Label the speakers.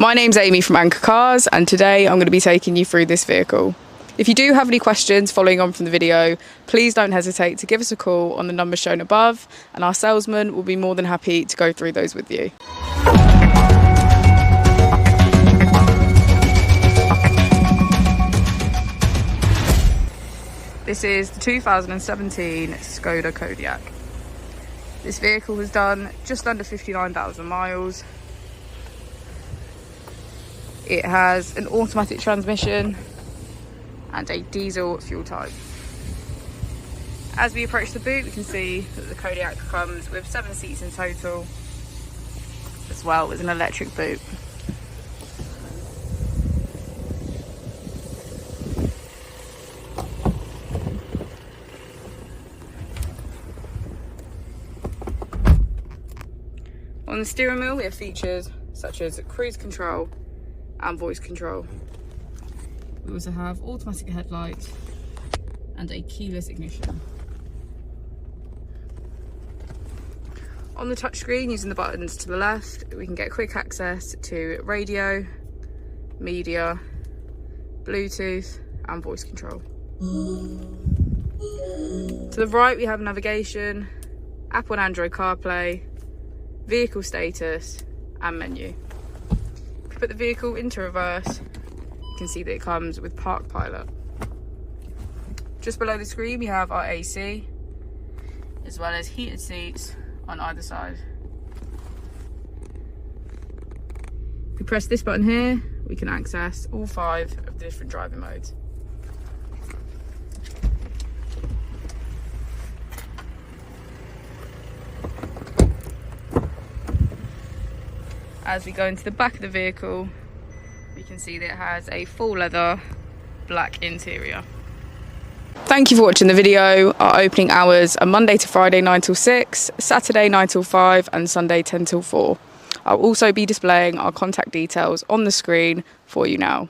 Speaker 1: My name's Amy from Anchor Cars, and today I'm going to be taking you through this vehicle. If you do have any questions following on from the video, please don't hesitate to give us a call on the number shown above, and our salesman will be more than happy to go through those with you. This is the 2017 Skoda Kodiaq. This vehicle has done just under 59,000 miles. It has an automatic transmission and a diesel fuel type. As we approach the boot, we can see that the Kodiaq comes with 7 seats in total, as well as an electric boot. On the steering wheel, we have features such as cruise control and voice control. We also have automatic headlights and a keyless ignition. On the touchscreen, using the buttons to the left, we can get quick access to radio, media, Bluetooth and voice control. To the right, we have navigation, Apple and Android CarPlay, vehicle status and menu. If we put the vehicle into reverse, you can see that it comes with Park Pilot. Just below the screen we have our AC, as well as heated seats on either side. If we press this button here, we can access all 5 of the different driving modes. As we go into the back of the vehicle, we can see that it has a full leather black interior. Thank you for watching the video. Our opening hours are Monday to Friday 9 till 6, Saturday 9 till 5 and Sunday 10 till 4. I'll also be displaying our contact details on the screen for you now.